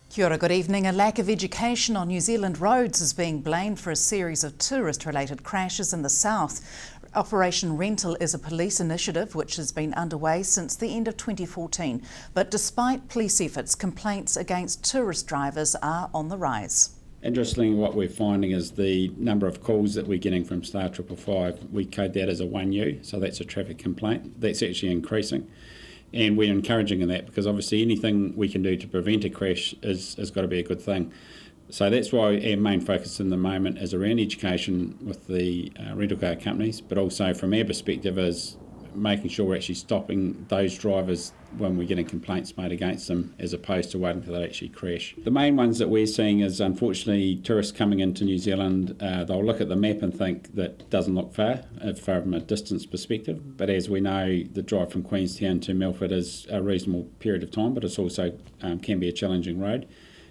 Kia ora, good evening. A lack of education on New Zealand roads is being blamed for a series of tourist-related crashes in the south. Operation Rental is a police initiative which has been underway since the end of 2014. But despite police efforts, complaints against tourist drivers are on the rise. Interestingly, what we're finding is the number of calls that we're getting from Star 555, we code that as a 1U, so that's a traffic complaint. That's actually increasing. And we're encouraging in that because obviously anything we can do to prevent a crash has got to be a good thing. So that's why our main focus in the moment is around education with the rental car companies, but also from our perspective is making sure we're actually stopping those drivers when we're getting complaints made against them as opposed to waiting until they actually crash. The main ones that we're seeing is unfortunately tourists coming into New Zealand, they'll look at the map and think that doesn't look far from a distance perspective, but as we know the drive from Queenstown to Milford is a reasonable period of time, but it's also can be a challenging road,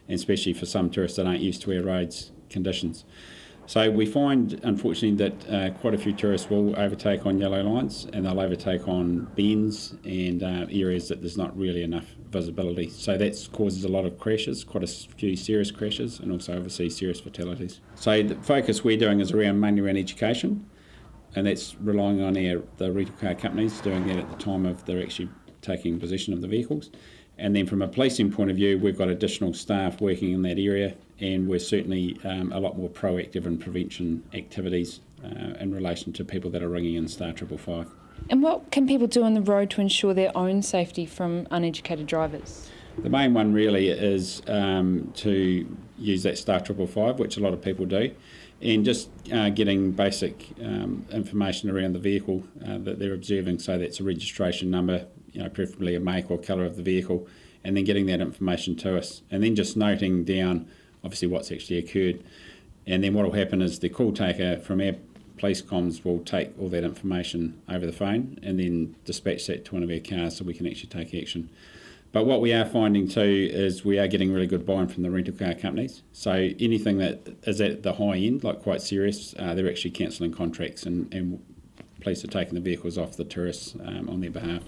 and especially for some tourists that aren't used to our roads conditions. So we find, unfortunately, that quite a few tourists will overtake on yellow lines and they'll overtake on bends and areas that there's not really enough visibility. So that causes a lot of crashes, quite a few serious crashes and also obviously serious fatalities. So the focus we're doing is mainly around education, and that's relying on the rental car companies doing that at the time of they're actually taking possession of the vehicles. And then from a policing point of view, we've got additional staff working in that area, and we're certainly a lot more proactive in prevention activities in relation to people that are ringing in Star 555. And what can people do on the road to ensure their own safety from uneducated drivers? The main one really is to use that Star 555, which a lot of people do, and just getting basic information around the vehicle that they're observing. So that's a registration number, preferably a make or colour of the vehicle, and then getting that information to us, and then just noting down obviously what's actually occurred. And then what will happen is the call taker from our police comms will take all that information over the phone and then dispatch that to one of our cars so we can actually take action. But what we are finding too is we are getting really good buy-in from the rental car companies. So anything that is at the high end, like quite serious, they're actually cancelling contracts and police are taking the vehicles off the tourists on their behalf.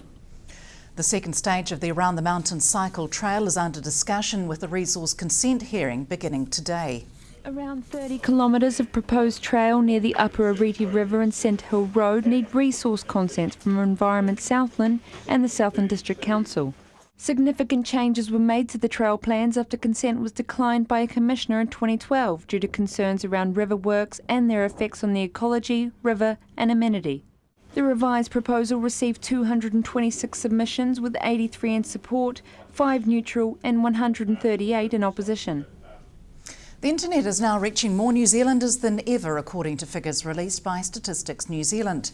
The second stage of the Around the Mountain Cycle Trail is under discussion with the resource consent hearing beginning today. Around 30 kilometres of proposed trail near the Upper Ariti River and Centre Hill Road need resource consents from Environment Southland and the Southland District Council. Significant changes were made to the trail plans after consent was declined by a commissioner in 2012 due to concerns around river works and their effects on the ecology, river and amenity. The revised proposal received 226 submissions, with 83 in support, 5 neutral and 138 in opposition. The internet is now reaching more New Zealanders than ever, according to figures released by Statistics New Zealand.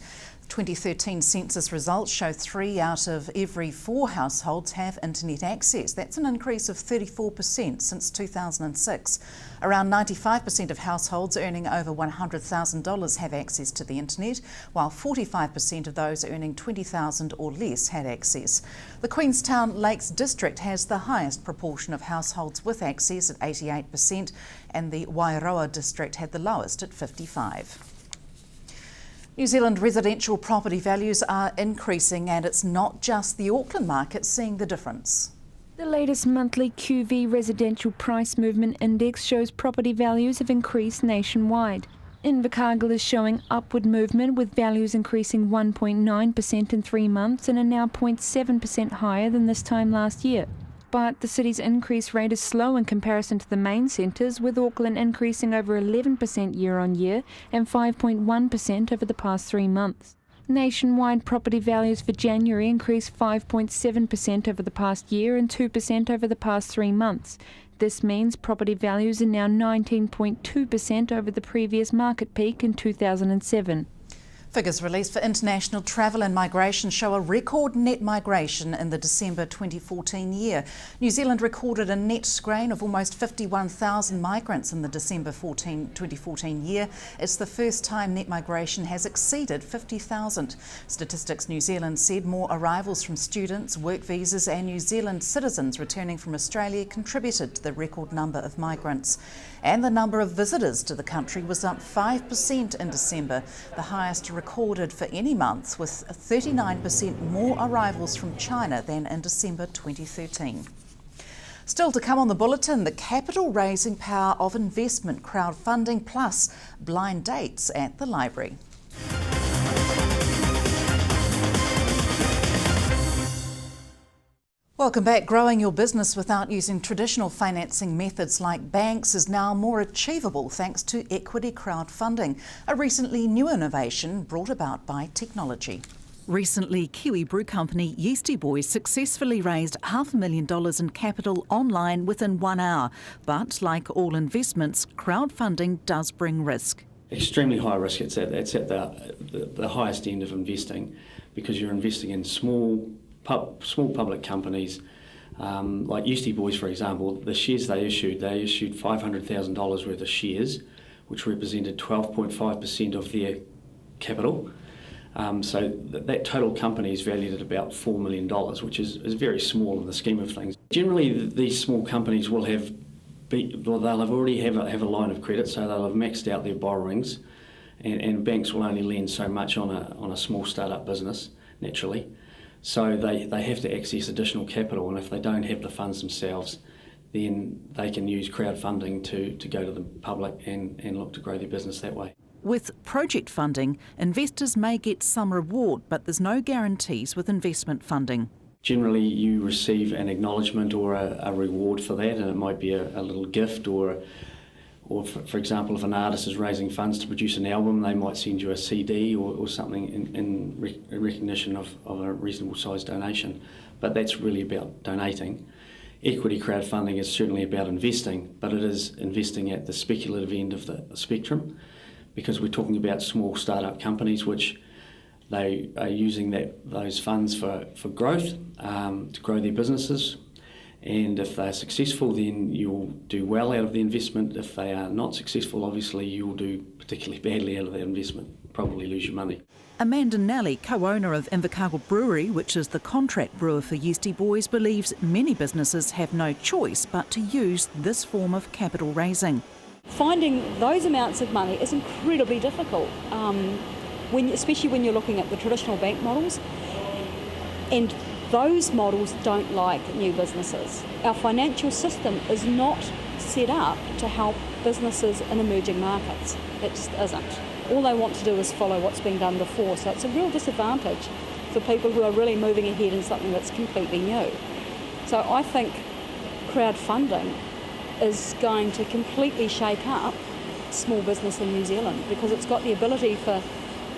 2013 census results show 3 out of every 4 households have internet access. That's an increase of 34% since 2006. Around 95% of households earning over $100,000 have access to the internet, while 45% of those earning $20,000 or less had access. The Queenstown Lakes District has the highest proportion of households with access at 88%, and the Wairoa District had the lowest at 55%. New Zealand residential property values are increasing, and it's not just the Auckland market seeing the difference. The latest monthly QV Residential Price Movement Index shows property values have increased nationwide. Invercargill is showing upward movement, with values increasing 1.9% in 3 months and are now 0.7% higher than this time last year. But the city's increase rate is slow in comparison to the main centres, with Auckland increasing over 11% year on year and 5.1% over the past 3 months. Nationwide property values for January increased 5.7% over the past year and 2% over the past 3 months. This means property values are now 19.2% over the previous market peak in 2007. Figures released for international travel and migration show a record net migration in the December 2014 year. New Zealand recorded a net gain of almost 51,000 migrants in the December 2014 year. It's the first time net migration has exceeded 50,000. Statistics New Zealand said more arrivals from students, work visas and New Zealand citizens returning from Australia contributed to the record number of migrants. And the number of visitors to the country was up 5% in December, the highest recorded for any month, with 39% more arrivals from China than in December 2013. Still to come on the bulletin, the capital raising power of investment crowdfunding plus blind dates at the library. Welcome back. Growing your business without using traditional financing methods like banks is now more achievable thanks to equity crowdfunding, a recently new innovation brought about by technology. Recently, Kiwi brew company Yeasty Boys successfully raised $500,000 in capital online within 1 hour. But like all investments, crowdfunding does bring risk. Extremely high risk. It's at the highest end of investing, because you're investing in small public companies, like Yeasty Boys, for example. The shares they issued $500,000 worth of shares, which represented 12.5% of their capital. So that total company is valued at about $4 million, which is very small in the scheme of things. Generally, these small companies will already have a line of credit, so they'll have maxed out their borrowings, and banks will only lend so much on a small startup business, naturally. So they have to access additional capital, and if they don't have the funds themselves, then they can use crowdfunding to go to the public and look to grow their business that way. With project funding, investors may get some reward, but there's no guarantees with investment funding. Generally, you receive an acknowledgement or a reward for that, and it might be a little gift, or for example, if an artist is raising funds to produce an album, they might send you a CD or something in recognition of a reasonable sized donation. But that's really about donating. Equity crowdfunding is certainly about investing, but it is investing at the speculative end of the spectrum, because we're talking about small startup companies which they are using those funds for growth, to grow their businesses. And if they're successful, then you'll do well out of the investment. If they are not successful, obviously you'll do particularly badly out of that investment, probably lose your money. Amanda Nally, co-owner of Invercargill Brewery, which is the contract brewer for Yeasty Boys, believes many businesses have no choice but to use this form of capital raising. Finding those amounts of money is incredibly difficult, especially when you're looking at the traditional bank models. And those models don't like new businesses. Our financial system is not set up to help businesses in emerging markets. It just isn't. All they want to do is follow what's been done before, so it's a real disadvantage for people who are really moving ahead in something that's completely new. So I think crowdfunding is going to completely shake up small business in New Zealand, because it's got the ability for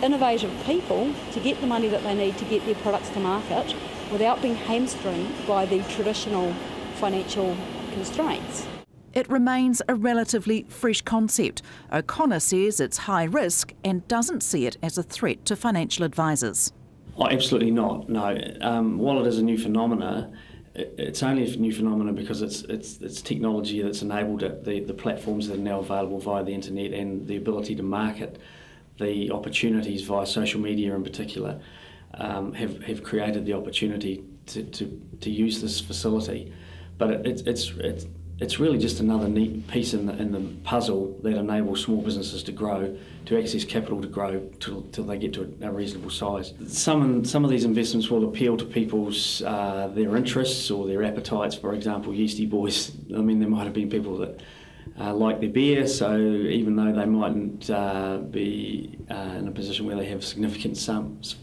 innovative people to get the money that they need to get their products to market without being hamstringed by the traditional financial constraints. It remains a relatively fresh concept. O'Connor says it's high risk and doesn't see it as a threat to financial advisors. Oh, absolutely not, no. While it is a new phenomena, it's only a new phenomena because it's technology that's enabled it, the platforms that are now available via the internet, and the ability to market the opportunities via social media in particular, have created the opportunity to use this facility. But it's really just another neat piece in the puzzle that enables small businesses to grow, to access capital to grow till they get to a reasonable size. Some of these investments will appeal to people's their interests or their appetites. For example, Yeasty Boys, I mean, there might have been people that like their beer, so even though they mightn't be in a position where they have significant sums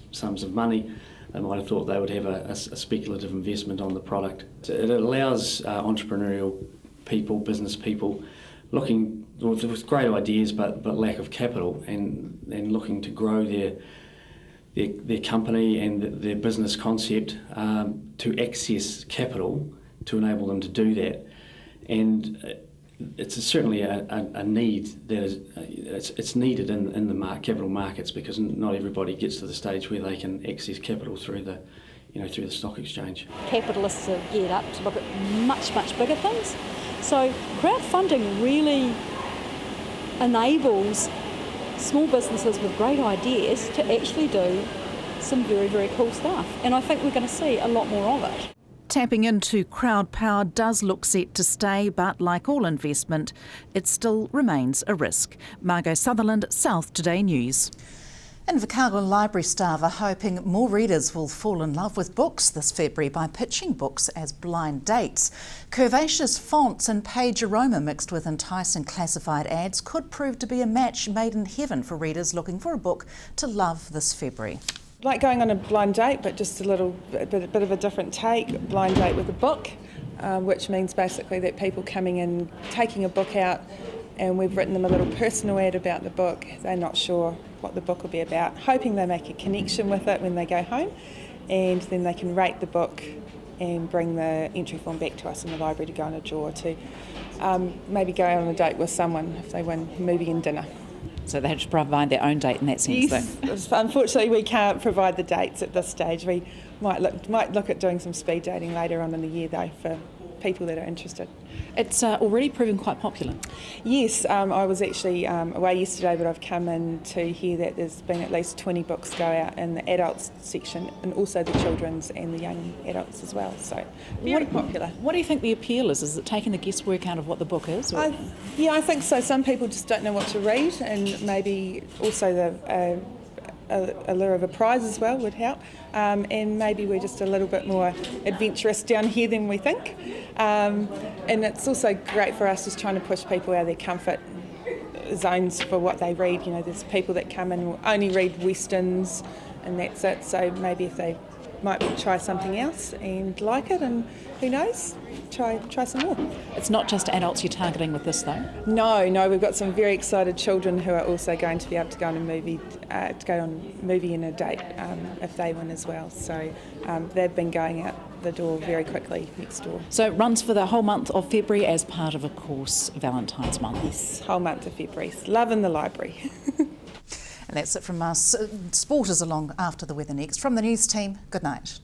of money, they might have thought they would have a speculative investment on the product. It allows entrepreneurial people, business people, looking with great ideas but lack of capital, and looking to grow their company and their business concept, to access capital to enable them to do that. And it's certainly a need that is it's needed in the capital markets, because not everybody gets to the stage where they can access capital through the stock exchange. Capitalists are geared up to look at much bigger things. So crowdfunding really enables small businesses with great ideas to actually do some very cool stuff. And I think we're going to see a lot more of it. Tapping into crowd power does look set to stay, but like all investment, it still remains a risk. Margot Sutherland, South Today News. Invercargill library staff are hoping more readers will fall in love with books this February by pitching books as blind dates. Curvaceous fonts and page aroma mixed with enticing classified ads could prove to be a match made in heaven for readers looking for a book to love this February. Like going on a blind date, but just a bit of a different take, blind date with a book, which means basically that people coming in, taking a book out, and we've written them a little personal ad about the book. They're not sure what the book will be about, hoping they make a connection with it when they go home, and then they can rate the book and bring the entry form back to us in the library to go on a draw to maybe go on a date with someone if they win movie and dinner. So they have to provide their own date in that sense, Yes, unfortunately we can't provide the dates at this stage. We might look at doing some speed dating later on in the year though for people that are interested. It's already proven quite popular. Yes, I was actually away yesterday, but I've come in to hear that there's been at least 20 books go out in the adults section and also the children's and the young adults as well, so very popular. What do you think the appeal is? Is it taking the guesswork out of what the book is? Or? I think so. Some people just don't know what to read, and maybe also the a lure of a prize as well would help, and maybe we're just a little bit more adventurous down here than we think, and it's also great for us just trying to push people out of their comfort zones for what they read. You know, there's people that come in who only read westerns and that's it, so maybe if they might try something else and like it, and who knows, try some more. It's not just adults you're targeting with this though? No, we've got some very excited children who are also going to be able to go on a movie, and a date if they win as well. So they've been going out the door very quickly next door. So it runs for the whole month of February as part of course, Valentine's month? Yes, whole month of February. Love in the library. And that's it from us. Sport is along after the weather next. From the news team, good night.